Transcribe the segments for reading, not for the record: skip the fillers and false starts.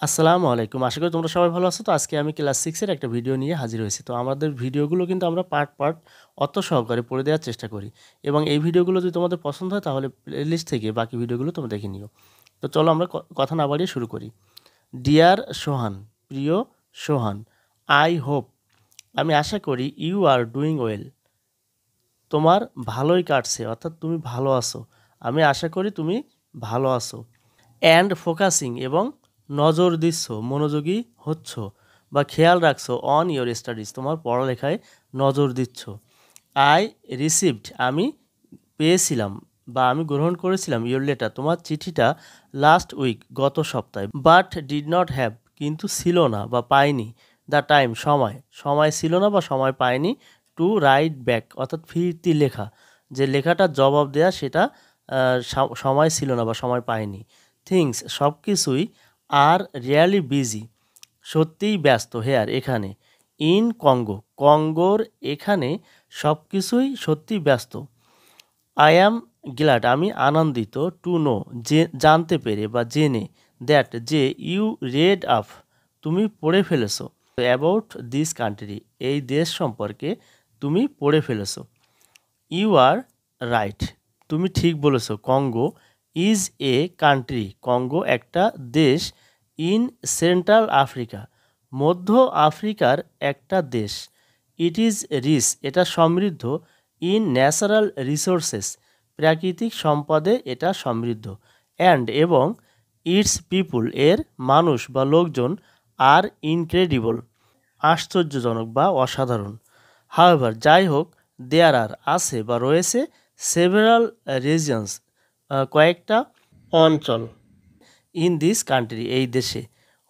আসসালামু আলাইকুম। আশা করি তোমরা সবাই ভালো আছো। তো আজকে আমি ক্লাস 6 এর একটা ভিডিও নিয়ে হাজির হয়েছি। তো আমাদের ভিডিওগুলো কিন্তু আমরা পার্ট অর্থ সহকারে পড়ে দেওয়ার চেষ্টা করি। এবং এই ভিডিওগুলো যদি তোমাদের পছন্দ হয় তাহলে প্লেলিস্ট থেকে বাকি ভিডিওগুলো তোমরা দেখে নিও। তো চলো আমরা কথা না বাড়িয়ে শুরু করি। ডিয়ার সোহান, প্রিয় সোহান, আই হোপ, আমি আশা করি ইউ আর ডুইং ওয়েল, তোমার ভালোই কাটছে অর্থাৎ তুমি ভালো আছো। আমি আশা করি তুমি ভালো আছো। অ্যান্ড ফোকাসিং, এবং নজর দিচ্ছ, মনোযোগী হচ্ছ বা খেয়াল রাখছো অন ইয়োর স্টাডিজ, তোমার পড়ালেখায় নজর দিচ্ছ। আই রিসিভড, আমি পেয়েছিলাম বা আমি গ্রহণ করেছিলাম ইয়োর লেটার, তোমার চিঠিটা লাস্ট উইক, গত সপ্তাহে। বাট ডিড নট হ্যাভ, কিন্তু ছিল না বা পাইনি, দ্য টাইম, সময় ছিল না বা সময় পাইনি, টু রাইট ব্যাক, অর্থাৎ ফিরতি লেখা, যে লেখাটার জবাব দেয়া সেটা সময় ছিল না বা সময় পাইনি। থিংস, সব কিছুই, আর রিয়ালি বিজি, সত্যিই ব্যস্ত, হেয়ার, এখানে, ইন কঙ্গো, কঙ্গোর এখানে, সব কিছুই সত্যি ব্যস্ত। আই অ্যাম গ্ল্যাড, আমি আনন্দিত, টু নো, যে জানতে পেরে বা জেনে, দ্যাট, যে, ইউ রেড আপ, তুমি পড়ে ফেলেছো, অ্যাবাউট দিস কান্ট্রি, এই দেশ সম্পর্কে তুমি পড়ে ফেলেছো। ইউ আর রাইট, তুমি ঠিক বলেছো, Congo is a country, Congo একটা দেশ, ইন সেন্ট্রাল আফ্রিকা, মধ্য আফ্রিকার একটা দেশ। ইট ইজ রিচ, এটা সমৃদ্ধ, ইন ন্যাচারাল রিসোর্সেস, প্রাকৃতিক সম্পদে এটা সমৃদ্ধ, অ্যান্ড, এবং, ইটস পিপুল, এর মানুষ বা লোকজন, আর ইনক্রেডিবল, আশ্চর্যজনক বা অসাধারণ। হাউএভার, যাই হোক, দেয়ার আর, আছে বা রয়েছে, সেভারাল রিজিয়ন্স, কয়েকটা অঞ্চল, ইন দিস কান্ট্রি, এই দেশে,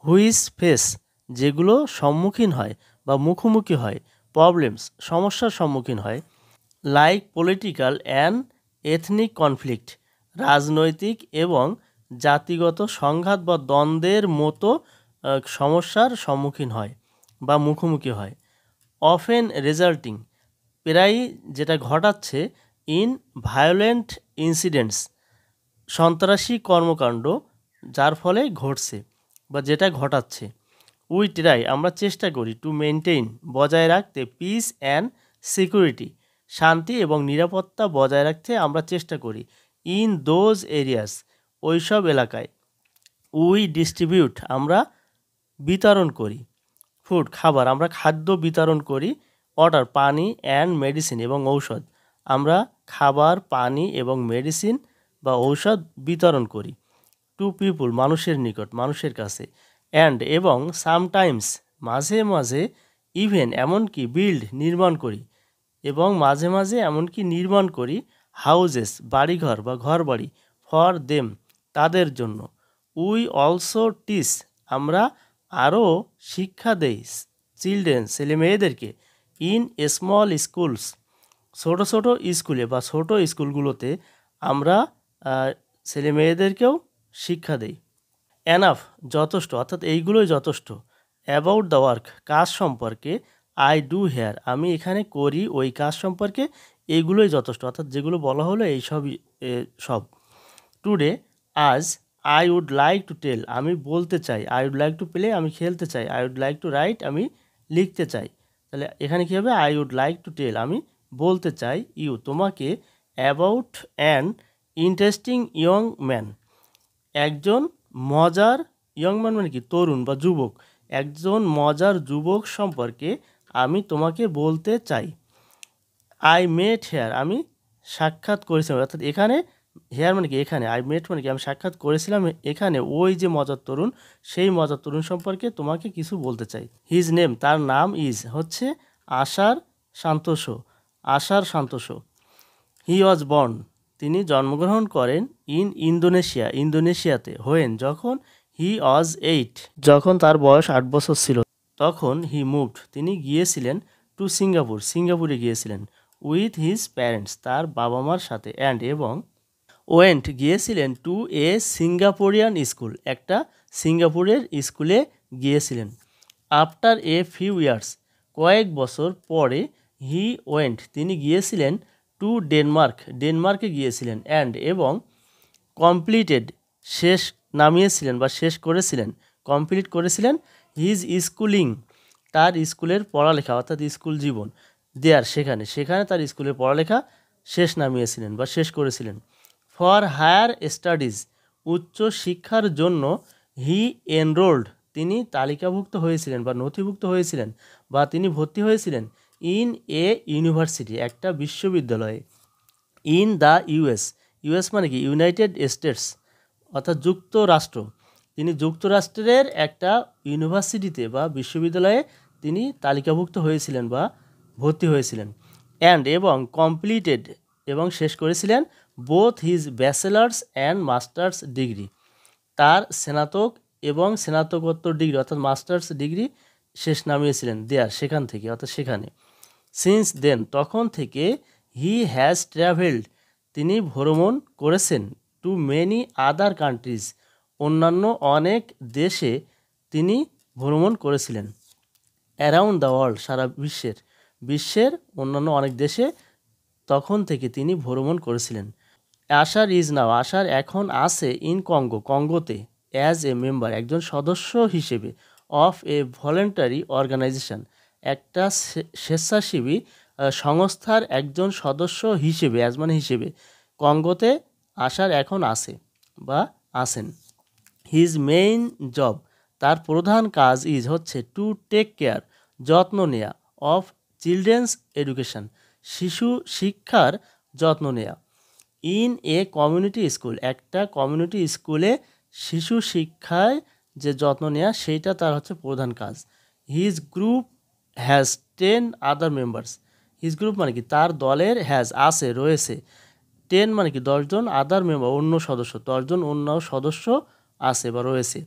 হুইচ ফেস, যেগুলো সম্মুখীন হয় বা মুখোমুখি হয়, প্রবলেমস, সমস্যার সম্মুখীন হয়, like political and ethnic conflict, রাজনৈতিক এবং জাতিগত সংঘাত বা দ্বন্দ্বের মতো সমস্যার সম্মুখীন হয় বা মুখোমুখি হয়। অফেন রেজাল্টিং, প্রায়ই যেটা ঘটাচ্ছে, ইন ভায়োলেন্ট ইনসিডেন্টস, সন্ত্রাসী কর্মকাণ্ড, যার ফলে ঘটছে বা যেটা ঘটাচ্ছে। উই ট্রাই, আমরা চেষ্টা করি, টু মেনটেইন, বজায় রাখতে, পিস অ্যান্ড সিকিউরিটি, শান্তি এবং নিরাপত্তা বজায় রাখতে আমরা চেষ্টা করি, ইন দোজ এরিয়াস, ওইসব এলাকায়। উই ডিস্ট্রিবিউট, আমরা বিতরণ করি, ফুড, খাবার, আমরা খাদ্য বিতরণ করি, ওয়াটার, পানি, অ্যান্ড মেডিসিন, এবং ঔষধ, আমরা খাবার, পানি এবং মেডিসিন বা ঔষধ বিতরণ করি, টু পিপুল, মানুষের নিকট, মানুষের কাছে, অ্যান্ড, এবং, সামটাইমস, মাঝে মাঝে, ইভেন, এমনকি, বিল্ড, নির্মাণ করি, এবং মাঝে মাঝে এমনকি নির্মাণ করি, হাউজেস, বাড়িঘর বা ঘর বাড়ি, ফর দেম, তাদের জন্য। উই অলসো টিচ, আমরা আরও শিক্ষা দেই, চিলড্রেন, ছেলে মেয়েদেরকে, ইন স্মল স্কুলস, ছোটো ছোটো স্কুলে বা ছোটো স্কুলগুলোতে আমরা ছেলে মেয়েদেরকেও শিক্ষা দেই। এনাফ, যথেষ্ট, অর্থাৎ এইগুলোই যথেষ্ট। অ্যাবাউট দ্য ওয়ার্ক, কাজ সম্পর্কে, আই ডু হেয়ার, আমি এখানে করি, ওই কাজ সম্পর্কে, এইগুলোই যথেষ্ট, অর্থাৎ যেগুলো বলা হলো এই সবই সব। টুডে, আজ, I would like to tell, আমি বলতে চাই, I would like to play, আমি খেলতে চাই, I would like to write, আমি লিখতে চাই। তাহলে এখানে কী হবে, I would like to tell, আমি বলতে চাই, ইউ, তোমাকে, about an interesting young man, একজন মজার, ইয়ং ম্যান মানে কি, তরুণ বা যুবক, একজন মজার যুবক সম্পর্কে আমি তোমাকে বলতে চাই। আই মেট হেয়ার, আমি সাক্ষাৎ করেছিলাম, অর্থাৎ এখানে, হেয়ার মানে কি এখানে, আই মেট মানে কি আমি সাক্ষাৎ করেছিলাম এখানে, ওই যে মজার তরুণ, সেই মজার তরুণ সম্পর্কে তোমাকে কিছু বলতে চাই। হিজ নেম, তার নাম, ইজ, হচ্ছে, আশার সান্তোষ, আশার সান্তোষ। হি ওয়াজ বর্ন, তিনি জন্মগ্রহণ করেন, ইন ইন্দোনেশিয়া, ইন্দোনেশিয়াতে, হোয়েন, যখন, হি ওয়াজ 8, যখন তার বয়স 8 বছর ছিল, তখন, হি মুভড, তিনি গিয়েছিলেন, টু সিঙ্গাপুর, সিঙ্গাপুরে গিয়েছিলেন, উইথ হিজ প্যারেন্টস, তার বাবা মার সাথে, অ্যান্ড, এবং, ওয়েন্ট, গিয়েছিলেন, টু এ সিঙ্গাপুরিয়ান স্কুল, একটা সিঙ্গাপুরের স্কুলে গিয়েছিলেন। আফটার এ ফিউ ইয়ার্স, কয়েক বছর পরে, হি ওয়েন্ট, তিনি গিয়েছিলেন, টু ডেনমার্ক, ডেনমার্কে গিয়েছিলেন, অ্যান্ড, এবং, কমপ্লিটেড, শেষ, নামিয়েছিলেন বা শেষ করেছিলেন, কমপ্লিট করেছিলেন হিজ স্কুলিং, তার স্কুলের পড়ালেখা অর্থাৎ স্কুল জীবন, দেয়ার সেখানে তার স্কুলের পড়ালেখা শেষ নামিয়েছিলেন বা শেষ করেছিলেন। ফর হায়ার স্টাডিজ, উচ্চ শিক্ষার জন্য হি এনরোল্ড, তিনি তালিকাভুক্ত হয়েছিলেন বা নথিভুক্ত হয়েছিলেন বা তিনি ভর্তি হয়েছিলেন ইন এ ইউনিভার্সিটি, একটা বিশ্ববিদ্যালয়ে, ইন দ্য ইউএস মানে কি ইউনাইটেড স্টেটস অর্থাৎ যুক্তরাষ্ট্র, তিনি যুক্তরাষ্ট্রের একটা ইউনিভার্সিটিতে বা বিশ্ববিদ্যালয়ে তিনি তালিকাভুক্ত হয়েছিলেন বা ভর্তি হয়েছিলেন। এবং কমপ্লিটেড, এবং শেষ করেছিলেন both his bachelor's and master's degree, তার স্নাতক এবং স্নাতকোত্তর ডিগ্রি অর্থাৎ মাস্টার্স ডিগ্রি শেষ নামিয়েছিলেন দেয়ার সেখানে। সিন্স দেন, তখন থেকে হি হ্যাজ ট্রাভেলড, তিনি ভ্রমণ করেছেন টু মেনি আদার কান্ট্রিজ, অন্যান্য অনেক দেশে তিনি ভ্রমণ করেছিলেন। অ্যারাউন্ড দ্য ওয়ার্ল্ড, সারা বিশ্বের অন্যান্য অনেক দেশে তখন থেকে তিনি ভ্রমণ করেছিলেন। আশার ইজ নাও, আশার এখন আছে ইন কঙ্গোতে অ্যাজ এ মেম্বার, একজন সদস্য হিসেবে, অফ এ ভলেন্টারি অর্গানাইজেশন, একটা স্বেচ্ছাসেবী সংস্থার একজন সদস্য হিসেবে, অ্যাজ মানে হিসেবে, কঙ্গোতে আশার এখন আছে বা আছেন। হিজ মেইন জব, তার প্রধান কাজ হচ্ছে টু টেক কেয়ার, যত্ন নেয়া, অফ চিলড্রেন্স এডুকেশন, শিশু শিক্ষার যত্ন নেয়া, ইন এ কমিউনিটি স্কুল, একটা কমিউনিটি স্কুলে শিশু শিক্ষায় যে যত্ন নেওয়া সেইটা তার হচ্ছে প্রধান কাজ। His group has 10 other members, his group মানে কি তার দলের, আছে রয়েছে, 10 মানে কি 10 জন, আদার মেম্বার অন্য সদস্য, 10 জন অন্য সদস্য আছে বা রয়েছে।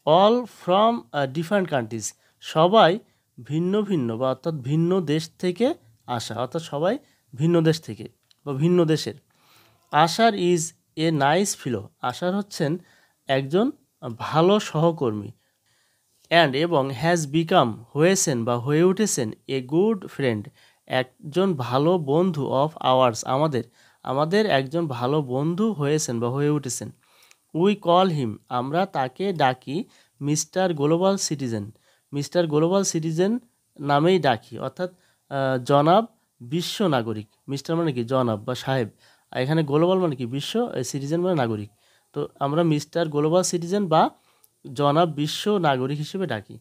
অল ফ্রম ডিফারেন্ট কান্ট্রিজ, সবাই ভিন্ন ভিন্ন বা অর্থাৎ ভিন্ন দেশ থেকে আসা, অর্থাৎ সবাই ভিন্ন দেশ থেকে বা ভিন্ন দেশের। আশার ইজ এ নাইস ফিলো, আশার হচ্ছেন একজন ভালো সহকর্মী। এবং হ্যাজ বিকাম, হয়েছেন বা হয়ে উঠেছেন এ গুড ফ্রেন্ড, একজন ভালো বন্ধু, অফ আওয়ার্স, আমাদের একজন ভালো বন্ধু হয়েছেন বা হয়ে উঠেছেন। উই কল হিম, আমরা তাকে ডাকি মিস্টার গ্লোবাল সিটিজেন নামেই ডাকি, অর্থাৎ জনাব বিশ্ব নাগরিক। মিস্টার মানে কি জনাব বা সাহেব, এখানে গ্লোবাল মানে কি বিশ্ব, সিটিজেন মানে নাগরিক, তো আমরা মিস্টার গ্লোবাল সিটিজেন বা জনাব বিশ্ব নাগরিক হিসেবে ডাকি।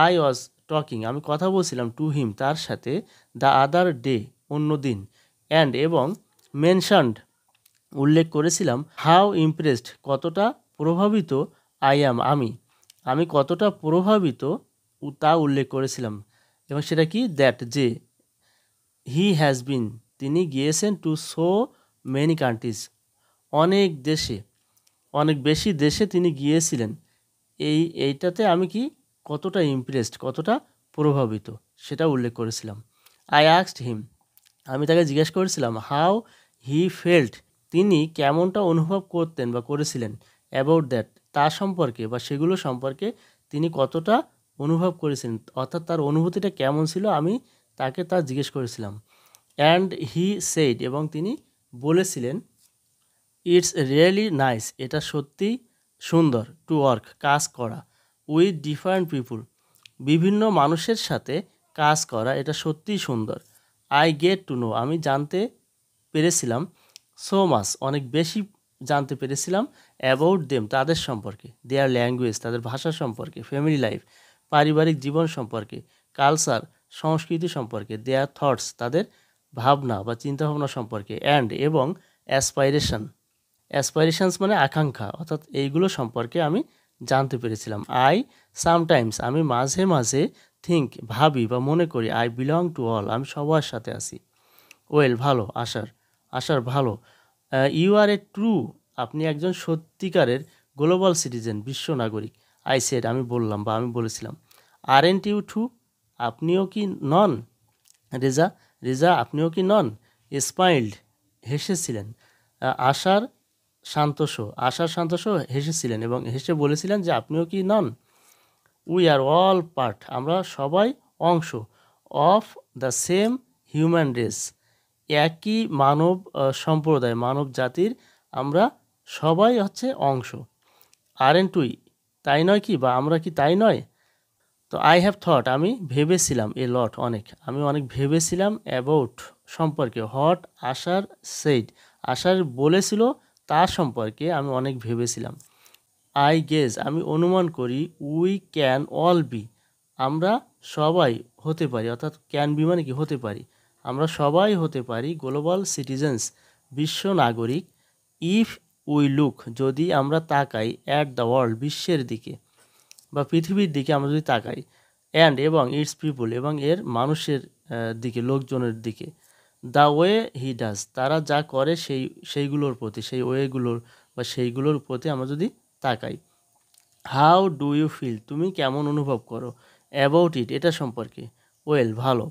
আই ওয়াজ টকিং, আমি কথা বলছিলাম, টু হিম, তার সাথে, দ্য আদার ডে, অন্য দিন, এবং মেনশনড, উল্লেখ করেছিলাম, হাউ ইমপ্রেসড, কতটা প্রভাবিত, আমি কতটা প্রভাবিত তা উল্লেখ করেছিলাম, এবং সেটা কি দ্যাট, যে, হি হ্যাজ বিন, তিনি গিয়েছেন টু সো মেনি কান্ট্রিজ, অনেক বেশি দেশে তিনি গিয়েছিলেন, এইটাতে আমি কি কতটা ইমপ্রেসড, কতটা প্রভাবিত সেটা উল্লেখ করেছিলাম। আই আস্কড হিম, আমি তাকে জিজ্ঞেস করেছিলাম, হাউ হি ফেল্ট, তিনি কেমনটা অনুভব করতেন বা করেছিলেন, অ্যাবাউট দ্যাট, তা সম্পর্কে বা সেগুলো সম্পর্কে তিনি কতটা অনুভব করেছিলেন, অর্থাৎ তার অনুভূতিটা কেমন ছিল, আমি তাকে তা জিজ্ঞেস করেছিলাম। হি সেইড, এবং তিনি বলেছিলেন, ইটস রিয়েলি নাইস, এটা সত্যিই সুন্দর, টু ওয়ার্ক, কাজ করা, উইথ ডিফারেন্ট পিপুল, বিভিন্ন মানুষের সাথে কাজ করা, এটা সত্যিই সুন্দর। আই গেট টু নো, আমি জানতে পেরেছিলাম, সো মাচ, অনেক বেশি জানতে পেরেছিলাম, অ্যাবাউট দেম, তাদের সম্পর্কে, দেয়ার ল্যাঙ্গুয়েজ, তাদের ভাষা সম্পর্কে, ফ্যামিলি লাইফ, পারিবারিক জীবন সম্পর্কে, কালচার, সংস্কৃতি সম্পর্কে, দেয়ার থটস, তাদের ভাবনা বা চিন্তাভাবনা সম্পর্কে, এবং অ্যাসপাইরেশনস মানে আকাঙ্ক্ষা, অর্থাৎ এইগুলো সম্পর্কে আমি জানতে পেরেছিলাম। সামটাইমস, আমি মাঝে মাঝে ভাবি বা মনে করি, আই বিলং টু অল, আমি সবার সাথে আছি। ভালো, আশার ভালো। ইউ আর এ ট্রু, আপনি একজন সত্যিকারের গ্লোবাল সিটিজেন, বিশ্ব নাগরিক। আই সেড, আমি বললাম বা আমি বলেছিলাম। আরেন্ট ইউ টু, আপনিও কি নন? রেজা, আপনিও কি নন? স্মাইল্ড, হেসেছিলেন। আশার সান্তোষ হেসেছিলেন এবং হেসে বলেছিলেন যে আপনিও কি নন? উই আর অল পার্ট, আমরা সবাই অংশ, of the same human race, একই মানব সম্প্রদায়, মানব জাতির আমরা সবাই হচ্ছে অংশ। আরেন্ট উই, তাই নয় কি, বা আমরা কি তাই নয়? তো আই হ্যাভ থট, আমি ভেবেছিলাম, এ লট অনেক, আমি অনেক ভেবেছিলাম, অ্যাবাউট সম্পর্কে, হট আশার সেইড, আশার বলেছিল তার সম্পর্কে আমি অনেক ভেবেছিলাম। আই গেস, আমি অনুমান করি, উই ক্যান অল বি, আমরা সবাই হতে পারি, অর্থাৎ ক্যান বি মানে কি হতে পারি, আমরা সবাই হতে পারি গ্লোবাল সিটিজেন্স, বিশ্ব নাগরিক, ইফ উই লুক, যদি আমরা তাকাই, অ্যাট দ্য ওয়ার্ল্ড, বিশ্বের দিকে বা পৃথিবীর দিকে আমরা যদি তাকাই, অ্যান্ড এবং ইটস পিপুল, এবং এর মানুষের দিকে, লোকজনের দিকে, দ্য ওয়ে হি ডাজ, তারা যা করে সেইগুলোর প্রতি, সেই ওয়েগুলোর বা সেইগুলোর প্রতি আমরা যদি তাকাই। হাউ ডু ইউ ফিল, তুমি কেমন অনুভব করো, অ্যাবাউট ইট, এটা সম্পর্কে, ওয়েল, ভালো,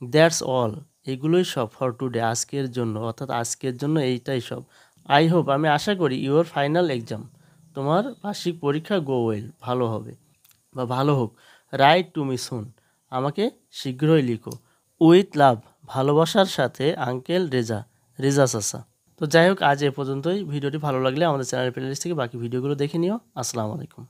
দ্যাটস অল, এগুলোই সব, ফর টুডে, আজকের জন্য, অর্থাৎ আজকের জন্য এইটাই সব। আই হোপ, আমি আশা করি, ইউর ফাইনাল এক্সাম, তোমার বার্ষিক পরীক্ষা গো ওয়েল, ভালো হবে বা ভালো হোক। রাইট টু মি সুন, আমাকে শীঘ্রই লিখো। উইথ লাভ, ভালোবাসার সাথে, আঙ্কেল রেজা, রেজা চাচা। তো যাই হোক, আজ এ পর্যন্তই। ভিডিওটি ভালো লাগলে আমাদের চ্যানেল প্লেলিস্ট থেকে বাকি ভিডিওগুলো দেখে নিও। আসসালামু আলাইকুম।